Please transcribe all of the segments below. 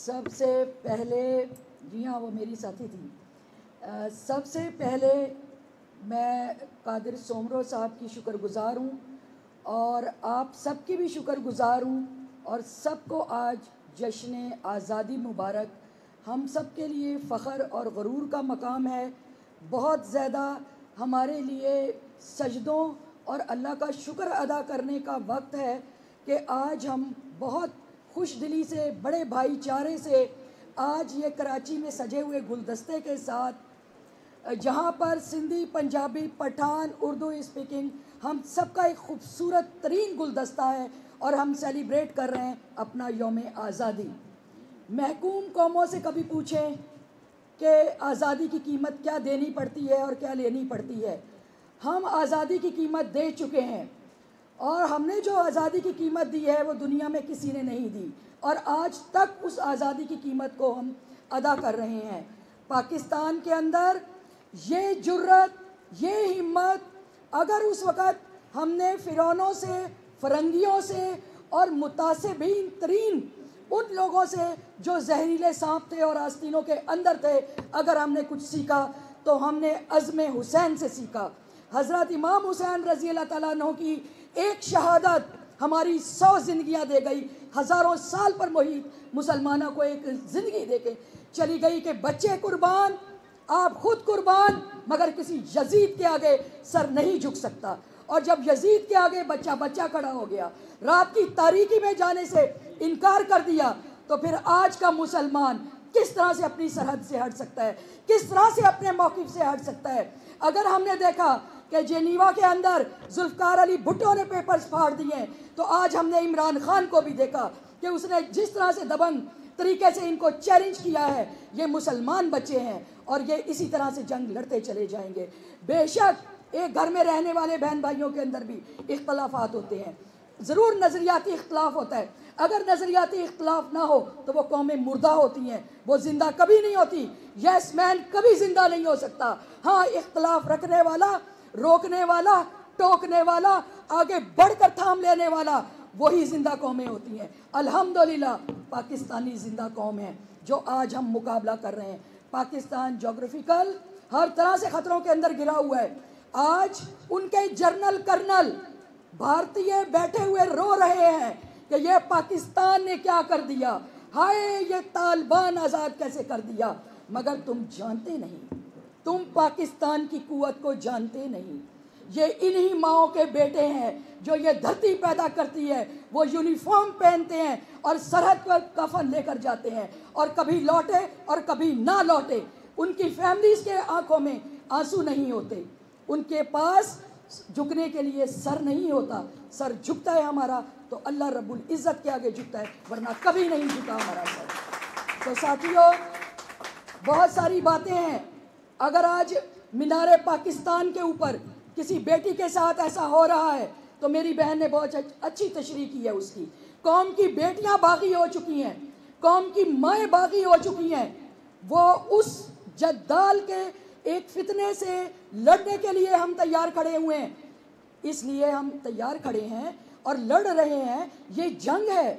سب سے پہلے جی ہاں وہ میری ساتھی تھی. سب سے پہلے میں قادر سومرو صاحب کی شکر گزار ہوں اور آپ سب کی بھی شکر گزار ہوں اور سب کو آج جشن آزادی مبارک. ہم سب کے لیے فخر اور غرور کا مقام ہے. بہت زیادہ ہمارے لیے سجدوں اور اللہ کا شکر ادا کرنے کا وقت ہے کہ آج ہم بہت خوش دلی سے بڑے بھائی چارے سے آج یہ کراچی میں سجے ہوئے گلدستے کے ساتھ جہاں پر سندھی پنجابی پٹھان اردو اسپیکنگ ہم سب کا ایک خوبصورت ترین گلدستہ ہے اور ہم سیلیبریٹ کر رہے ہیں اپنا یوم آزادی. محکوم قوموں سے کبھی پوچھیں کہ آزادی کی قیمت کیا دینی پڑتی ہے اور کیا لینی پڑتی ہے. ہم آزادی کی قیمت دے چکے ہیں اور ہم نے جو آزادی کی قیمت دی ہے وہ دنیا میں کسی نے نہیں دی اور آج تک اس آزادی کی قیمت کو ہم ادا کر رہے ہیں. پاکستان کے اندر یہ جرت یہ ہمت اگر اس وقت ہم نے فرعونوں سے فرنگیوں سے اور متعصبین ترین ان لوگوں سے جو زہریلے سانپ تھے اور آستینوں کے اندر تھے اگر ہم نے کچھ سیکھا تو ہم نے عزم حسین سے سیکھا. حضرت امام حسین رضی اللہ تعالیٰ عنہ کی ایک شہادت ہماری 100 زندگیاں دے گئی. ہزاروں سال پر محیط مسلمانوں کو ایک زندگی دے کے چلی گئی کہ بچے قربان آپ خود قربان مگر کسی یزید کے آگے سر نہیں جھک سکتا. اور جب یزید کے آگے بچہ کھڑا ہو گیا رات کی تاریکی میں جانے سے انکار کر دیا تو پھر آج کا مسلمان کس طرح سے اپنی سرحد سے ہٹ سکتا ہے, کس طرح سے اپنے موقف سے ہٹ سکتا ہے. اگر ہم نے دیکھا کہ جنیوا کے اندر ذوالفقار علی بھٹو نے پیپرز پھاڑ دیے تو آج ہم نے عمران خان کو بھی دیکھا کہ اس نے جس طرح سے دبنگ طریقے سے ان کو چیلنج کیا ہے. یہ مسلمان بچے ہیں اور یہ اسی طرح سے جنگ لڑتے چلے جائیں گے. بے شک ایک گھر میں رہنے والے بہن بھائیوں کے اندر بھی اختلافات ہوتے ہیں, ضرور نظریاتی اختلاف ہوتا ہے. اگر نظریاتی اختلاف نہ ہو تو وہ قومیں مردہ ہوتی ہیں, وہ زندہ کبھی نہیں ہوتی. یس مین کبھی زندہ نہیں ہو سکتا. ہاں اختلاف رکھنے والا, روکنے والا, ٹوکنے والا, آگے بڑھ کر تھام لینے والا, وہی زندہ قومیں ہوتی ہیں. الحمدللہ پاکستانی زندہ قوم ہے جو آج ہم مقابلہ کر رہے ہیں. پاکستان جغرافیکل ہر طرح سے خطروں کے اندر گرا ہوا ہے. آج ان کے جنرل کرنل بھارتیہ بیٹھے ہوئے رو رہے ہیں کہ یہ پاکستان نے کیا کر دیا, ہائے یہ طالبان آزاد کیسے کر دیا. مگر تم جانتے نہیں, تم پاکستان کی قوت کو جانتے نہیں. یہ انہی ماؤں کے بیٹے ہیں جو یہ دھرتی پیدا کرتی ہے. وہ یونیفارم پہنتے ہیں اور سرحد پر کفن لے کر جاتے ہیں اور کبھی لوٹے اور کبھی نہ لوٹے. ان کی فیملیز کے آنکھوں میں آنسو نہیں ہوتے, ان کے پاس جھکنے کے لیے سر نہیں ہوتا. سر جھکتا ہے ہمارا تو اللہ رب العزت کے آگے جھکتا ہے, ورنہ کبھی نہیں جھکا ہمارا سر. تو ساتھیوں بہت ساری باتیں ہیں. اگر آج مینار پاکستان کے اوپر کسی بیٹی کے ساتھ ایسا ہو رہا ہے تو میری بہن نے بہت اچھی تشریح کی ہے اس کی. قوم کی بیٹیاں باغی ہو چکی ہیں, قوم کی مائیں باغی ہو چکی ہیں. وہ اس جدال کے ایک فتنے سے لڑنے کے لیے ہم تیار کھڑے ہوئے ہیں. اس لیے ہم تیار کھڑے ہیں اور لڑ رہے ہیں. یہ جنگ ہے,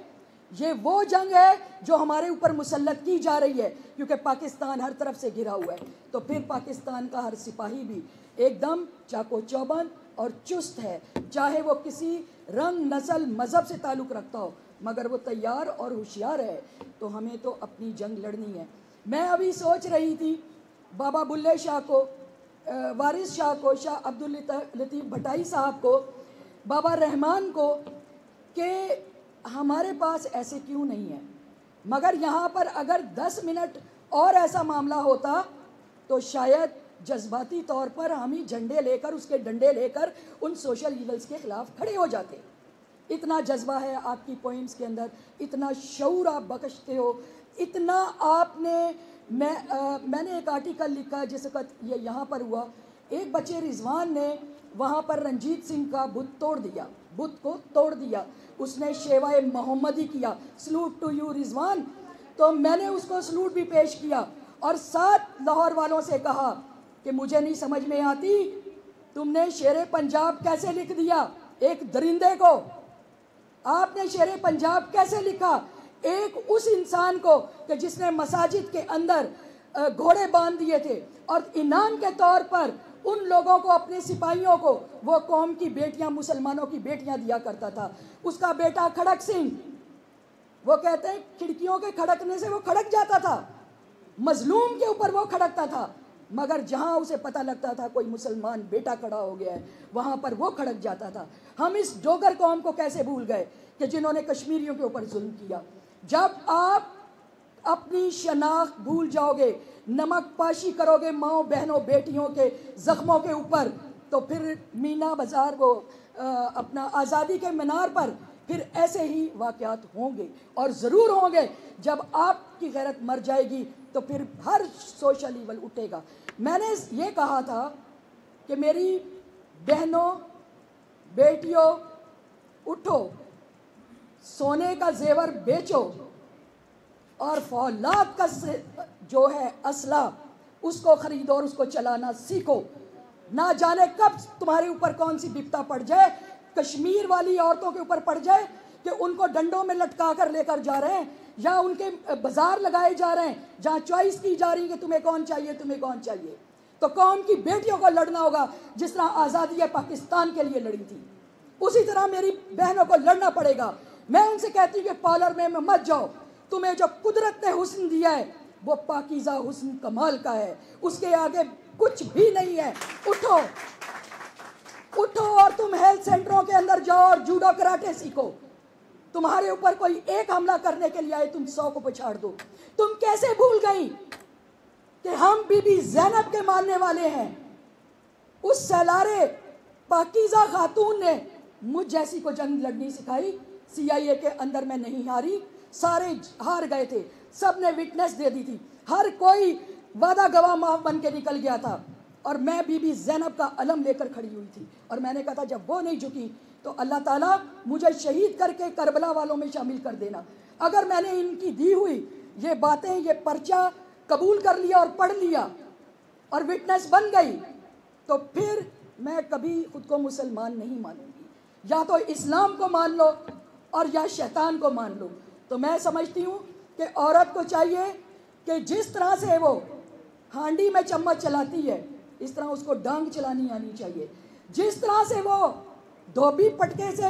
یہ وہ جنگ ہے جو ہمارے اوپر مسلط کی جا رہی ہے کیونکہ پاکستان ہر طرف سے گھرا ہوا ہے. تو پھر پاکستان کا ہر سپاہی بھی ایک دم چاقو چوبند اور چست ہے, چاہے وہ کسی رنگ نسل مذہب سے تعلق رکھتا ہو, مگر وہ تیار اور ہوشیار ہے. تو ہمیں تو اپنی جنگ لڑنی ہے. میں ابھی سوچ رہی تھی بابا بلے شاہ کو, وارث شاہ کو, شاہ عبداللطیف بھٹائی صاحب کو, بابا رحمان کو کہ ہمارے پاس ایسے کیوں نہیں ہیں. مگر یہاں پر اگر 10 منٹ اور ایسا معاملہ ہوتا تو شاید جذباتی طور پر ہم ہی جھنڈے لے کر, اس کے ڈنڈے لے کر ان سوشل ایولز کے خلاف کھڑے ہو جاتے. اتنا جذبہ ہے آپ کی پوئمز کے اندر, اتنا شعور آپ بخشتے ہو, اتنا آپ نے. میں نے ایک آرٹیکل لکھا جس وقت یہ یہاں پر ہوا, ایک بچے رضوان نے وہاں پر رنجیت سنگھ کا بت توڑ دیا, بت کو توڑ دیا. اس نے شیوائے محمدی کیا, سلوٹ ٹو یو رضوان. تو میں نے اس کو سلوٹ بھی پیش کیا اور ساتھ لاہور والوں سے کہا کہ مجھے نہیں سمجھ میں آتی تم نے شیر پنجاب کیسے لکھ دیا ایک درندے کو. آپ نے شیر پنجاب کیسے لکھا ایک اس انسان کو کہ جس نے مساجد کے اندر گھوڑے باندھ دیے تھے اور انعام کے طور پر ان لوگوں کو, اپنے سپاہیوں کو, وہ قوم کی بیٹیاں, مسلمانوں کی بیٹیاں دیا کرتا تھا. اس کا بیٹا کھڑک سنگھ, وہ کہتے ہیں کھڑکیوں کے کھڑکنے سے وہ کھڑک جاتا تھا, مظلوم کے اوپر وہ کھڑکتا تھا, مگر جہاں اسے پتہ لگتا تھا کوئی مسلمان بیٹا کھڑا ہو گیا ہے وہاں پر وہ کھڑک جاتا تھا. ہم اس ڈوگر قوم کو کیسے بھول گئے کہ جنہوں نے کشمیریوں کے اوپر ظلم کیا. جب آپ اپنی شناخت بھول جاؤ گے, نمک پاشی کرو گے ماؤں بہنوں بیٹیوں کے زخموں کے اوپر, تو پھر مینا بازار وہ اپنا آزادی کے مینار پر پھر ایسے ہی واقعات ہوں گے, اور ضرور ہوں گے. جب آپ کی غیرت مر جائے گی تو پھر ہر سوشل ایول اٹھے گا. میں نے یہ کہا تھا کہ میری بہنوں بیٹیوں اٹھو, سونے کا زیور بیچو اور فولاد کا جو ہے اسلحہ اس کو خریدو اور اس کو چلانا سیکھو. نہ جانے کب تمہارے اوپر کون سی بپتا پڑ جائے, کشمیر والی عورتوں کے اوپر پڑ جائے کہ ان کو ڈنڈوں میں لٹکا کر لے کر جا رہے ہیں, یا ان کے بازار لگائے جا رہے ہیں جہاں چوائس کی جا رہی ہے کہ تمہیں کون چاہیے, تمہیں کون چاہیے. تو قوم کی بیٹیوں کو لڑنا ہوگا جس طرح آزادی پاکستان کے لیے لڑی تھی, اسی طرح میری بہنوں کو لڑنا پڑے گا. میں ان سے کہتی ہوں کہ پارلر میں مت جاؤ, تمہیں جو قدرت نے حسن دیا ہے وہ پاکیزہ حسن کمال کا ہے, اس کے آگے کچھ بھی نہیں ہے. اٹھو اٹھو اور تم ہیلتھ سینٹروں کے اندر جاؤ اور جوڈو کراٹے سیکھو. تمہارے اوپر کوئی ایک حملہ کرنے کے لیے آئے, تم 100 کو پچھاڑ دو. تم کیسے بھول گئی کہ ہم بی بی زینب کے ماننے والے ہیں؟ اس سالارے پاکیزہ خاتون نے مجھ جیسی کو جنگ لڑنی سکھائی. CIA کے اندر میں نہیں ہاری, سارے ہار گئے تھے, سب نے وٹنس دے دی تھی, ہر کوئی وعدہ گواہ معاف بن کے نکل گیا تھا, اور میں بی بی زینب کا علم لے کر کھڑی ہوئی تھی. اور میں نے کہا تھا جب وہ نہیں جھکی تو اللہ تعالیٰ مجھے شہید کر کے کربلا والوں میں شامل کر دینا. اگر میں نے ان کی دی ہوئی یہ باتیں, یہ پرچہ قبول کر لیا اور پڑھ لیا اور وٹنس بن گئی, تو پھر میں کبھی خود کو مسلمان نہیں مانوں گی. یا تو اسلام کو مان لو اور یا شیطان کو مان لو. تو میں سمجھتی ہوں کہ عورت کو چاہیے کہ جس طرح سے وہ ہانڈی میں چمچ چلاتی ہے اس طرح اس کو ڈانگ چلانی آنی چاہیے. جس طرح سے وہ دھوبی پٹکے سے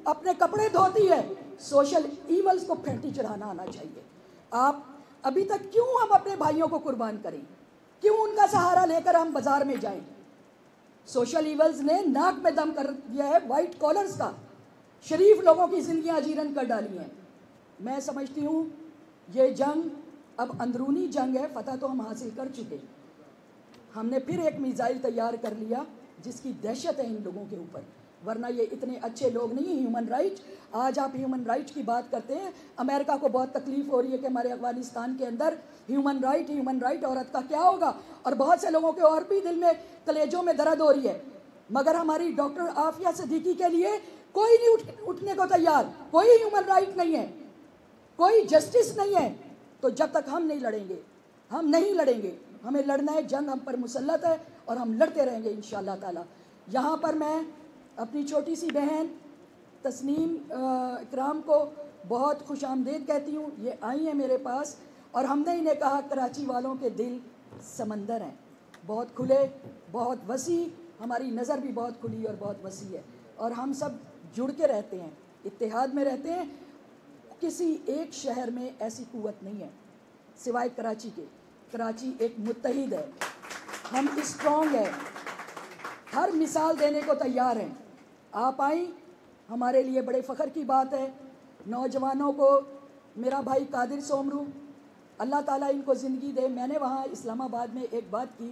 اپنے کپڑے دھوتی ہے, سوشل ایولز کو پھینٹی چڑھانا آنا چاہیے. آپ ابھی تک کیوں ہم اپنے بھائیوں کو قربان کریں, کیوں ان کا سہارا لے کر ہم بازار میں جائیں؟ سوشل ایولز نے ناک میں دم کر دیا ہے وائٹ کالرز کا, شریف لوگوں کی زندگیاں اجیرن کر ڈالی ہیں. میں سمجھتی ہوں یہ جنگ اب اندرونی جنگ ہے, فتح تو ہم حاصل کر چکے. ہم نے پھر ایک میزائل تیار کر لیا جس کی دہشت ہے ان لوگوں کے اوپر, ورنہ یہ اتنے اچھے لوگ نہیں. ہیومن رائٹ, آج آپ ہیومن رائٹ کی بات کرتے ہیں, امریکہ کو بہت تکلیف ہو رہی ہے کہ ہمارے افغانستان کے اندر ہیومن رائٹ, عورت کا کیا ہوگا, اور بہت سے لوگوں کے اور بھی دل میں کلیجوں میں درد ہو رہی ہے. مگر ہماری ڈاکٹر عافیہ صدیقی کے لیے کوئی نہیں اٹھنے کو تیار, کوئی ہیومن رائٹ نہیں ہے, کوئی جسٹس نہیں ہے. تو جب تک ہم نہیں لڑیں گے, ہم نہیں لڑیں گے, ہمیں لڑنا ہے, جنگ ہم پر مسلط ہے اور ہم لڑتے رہیں گے انشاءاللہ تعالی. یہاں پر میں اپنی چھوٹی سی بہن تسنیم اکرام کو بہت خوش آمدید کہتی ہوں. یہ آئی ہیں میرے پاس اور ہم نے انہیں کہا کراچی والوں کے دل سمندر ہیں, بہت کھلے, بہت وسیع, ہماری نظر بھی بہت کھلی اور بہت وسیع ہے, اور ہم سب جڑ کے رہتے ہیں, اتحاد میں رہتے ہیں. کسی ایک شہر میں ایسی قوت نہیں ہے سوائے کراچی کے. کراچی ایک متحد ہے, ہم اسٹرانگ ہیں, ہر مثال دینے کو تیار ہیں. آپ آئیں, ہمارے لیے بڑے فخر کی بات ہے. نوجوانوں کو میرا بھائی قادر سومرو, اللہ تعالیٰ ان کو زندگی دے. میں نے وہاں اسلام آباد میں ایک بات کی